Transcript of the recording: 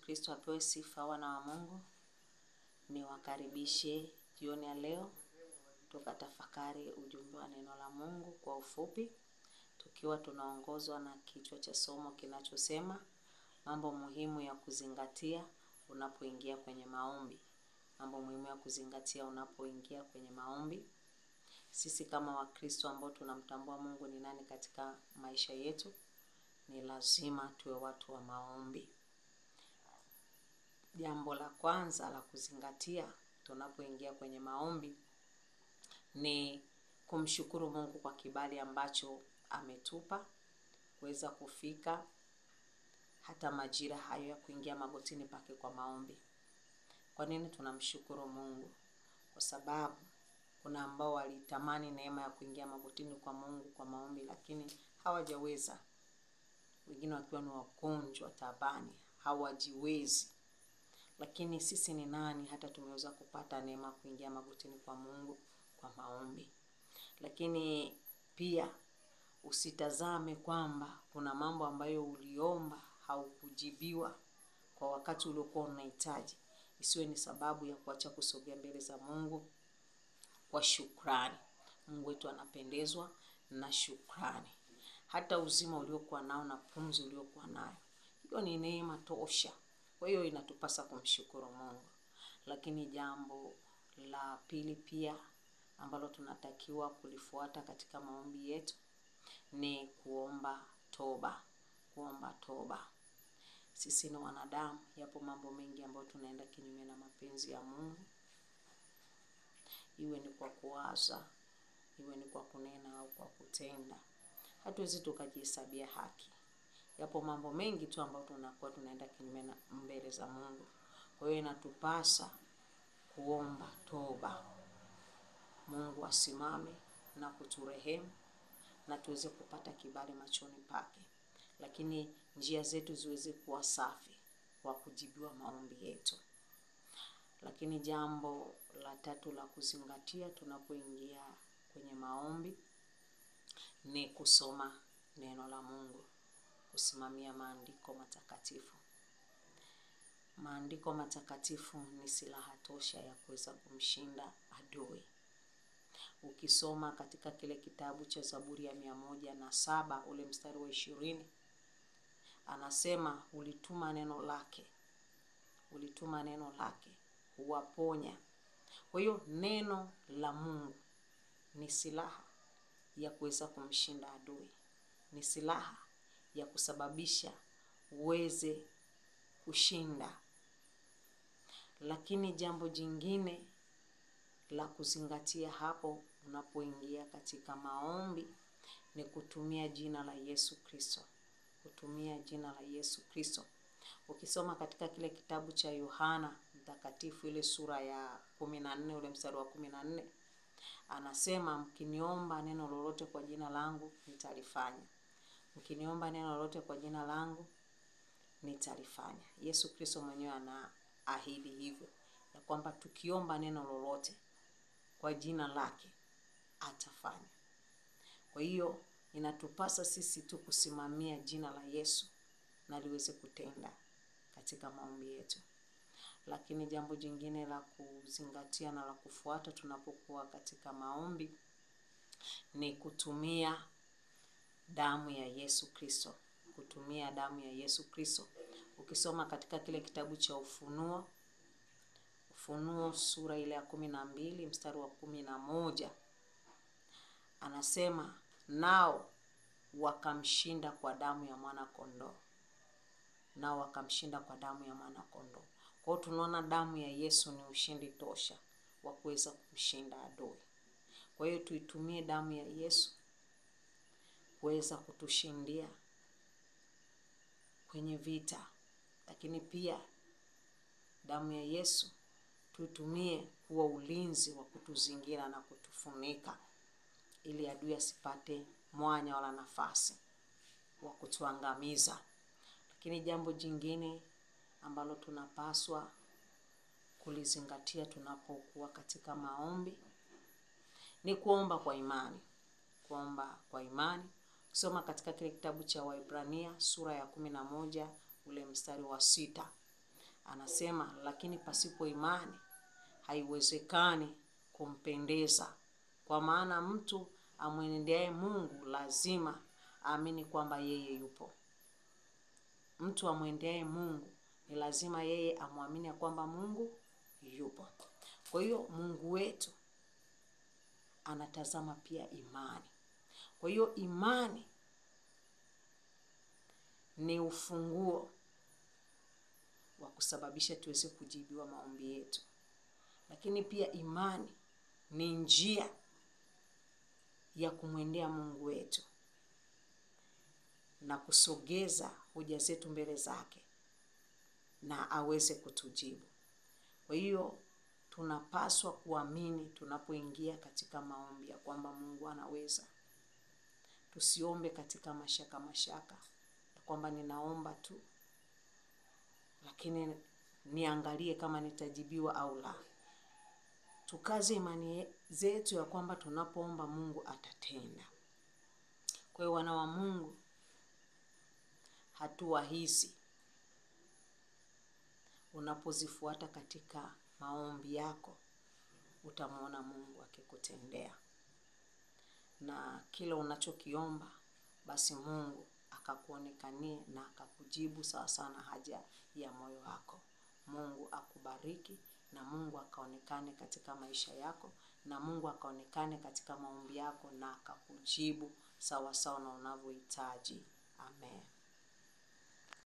Kristo apewe sifa. Wana wa Mungu, niwakaribishe jioni ya leo tukatafakari ujumbe wa neno la Mungu kwa ufupi, tukiwa tunaongozwa na kichwa cha somo kinachosema mambo muhimu ya kuzingatia unapoingia kwenye maombi. Mambo muhimu ya kuzingatia unapoingia kwenye maombi. Sisi kama Wakristo ambao tunamtambua Mungu ni nani katika maisha yetu, ni lazima tuwe watu wa maombi. Jambo la kwanza la kuzingatia tunapoingia kwenye maombi ni kumshukuru Mungu kwa kibali ambacho ametupa kuweza kufika hata majira hayo ya kuingia magotini pake kwa maombi. Kwa nini tunamshukuru Mungu? Kwa sababu kuna ambao walitamani neema ya kuingia magotini kwa Mungu kwa maombi, lakini hawajaweza. Wengine wakiwa ni wagonjwa, tabani, hawajiwezi. Lakini sisi ni nani hata tumeweza kupata neema kuingia magotini kwa Mungu kwa maombi? Lakini pia usitazame kwamba kuna mambo ambayo uliomba haukujibiwa kwa wakati uliokuwa unahitaji. Isiwe ni sababu ya kuacha kusogea mbele za Mungu kwa shukrani. Mungu wetu anapendezwa na shukrani. Hata uzima uliokuwa nao na pumzi uliokuwa nayo, hiyo ni neema tosha. Kwa hiyo inatupasa kumshukuru Mungu. Lakini jambo la pili pia ambalo tunatakiwa kulifuata katika maombi yetu ni kuomba toba. Kuomba toba. Sisi ni wanadamu, yapo mambo mengi ambayo tunaenda kinyume na mapenzi ya Mungu. Iwe ni kwa kuwaza, iwe ni kwa kunena au kwa kutenda. Hatuwezi tukajihesabia haki. Yapo mambo mengi tu ambayo tunaenda kinyume na mbele za Mungu. Kwa hiyo inatupasa kuomba toba. Mungu asimame na kuturehemu na tuweze kupata kibali machoni pake. Lakini njia zetu ziweze kuwa safi kwa kujibiwa maombi yetu. Lakini jambo la tatu la kuzingatia tunapoingia kwenye maombi ni kusoma neno la Mungu, kusimamia maandiko matakatifu. Maandiko matakatifu ni silaha tosha ya kuweza kumshinda adui. Ukisoma katika kile kitabu cha Zaburi ya 107 ule mstari wa 20, anasema ulituma neno lake. Ulituma neno lake huwaponya. Kwa hiyo neno la Mungu ni silaha ya kuweza kumshinda adui. Ni silaha ya kusababisha uweze kushinda. Lakini jambo jingine la kuzingatia hapo unapoingia katika maombi ni kutumia jina la Yesu Kristo. Kutumia jina la Yesu Kristo. Ukisoma katika kile kitabu cha Yohana Mtakatifu ile sura ya 14 ule mstari wa 14, anasema mkiniomba neno lolote kwa jina langu nitalifanya. Mkiniomba neno lolote kwa jina langu nitalifanya. Yesu Kristo mwenyewe anaahidi hivyo, ya kwamba tukiomba neno lolote kwa jina lake atafanya. Kwa hiyo inatupasa sisi tu kusimamia jina la Yesu na liweze kutenda katika maombi yetu. Lakini jambo jingine la kuzingatia na la kufuata tunapokuwa katika maombi ni kutumia damu ya Yesu Kristo. Kutumia damu ya Yesu Kristo. Ukisoma katika kile kitabu cha Ufunuo sura ile ya 12 mstari wa 11, anasema nao wakamshinda kwa damu ya mwana kondoo. Nao wakamshinda kwa damu ya mwana kondoo. Kwa hiyo tunaona damu ya Yesu ni ushindi tosha wa kuweza kumshinda adui. Kwa hiyo tuitumie damu ya Yesu kuweza kutushindia kwenye vita. Lakini pia damu ya Yesu tuitumie kuwa ulinzi wa kutuzingira na kutufunika, ili adui asipate mwanya wala nafasi wa kutuangamiza. Lakini jambo jingine ambalo tunapaswa kulizingatia tunapokuwa katika maombi ni kuomba kwa imani. Kuomba kwa imani. Kusoma katika kile kitabu cha Waebrania sura ya 11 ule mstari wa 6, Anasema lakini pasipo imani haiwezekani kumpendeza. Kwa maana mtu amwendeaye Mungu lazima aamini kwamba yeye yupo. Mtu amwendeaye Mungu ni lazima yeye amwamini kwamba Mungu yupo. Kwa hiyo Mungu wetu anatazama pia imani. Kwa hiyo imani ni ufunguo wa kusababisha tuweze kujibiwa maombi yetu. Lakini pia imani ni njia ya kumwendea Mungu wetu na kusogeza hoja zetu mbele zake na aweze kutujibu. Kwa hiyo tunapaswa kuamini tunapoingia katika maombi ya kwamba Mungu anaweza. Tusiombe katika mashaka ya kwamba ninaomba tu lakini niangalie kama nitajibiwa au la. Tukaze imani zetu ya kwamba tunapoomba Mungu atatenda. Kwa hiyo wana wa Mungu, hatua hizi unapozifuata katika maombi yako, utamuona Mungu akikutendea. Na kila unachokiomba basi Mungu akakuonekanie na akakujibu sawa sana haja ya moyo wako. Mungu akubariki na Mungu akaonekane katika maisha yako na Mungu akaonekane katika maombi yako na akakujibu sawa sawa na unavyohitaji. Amen.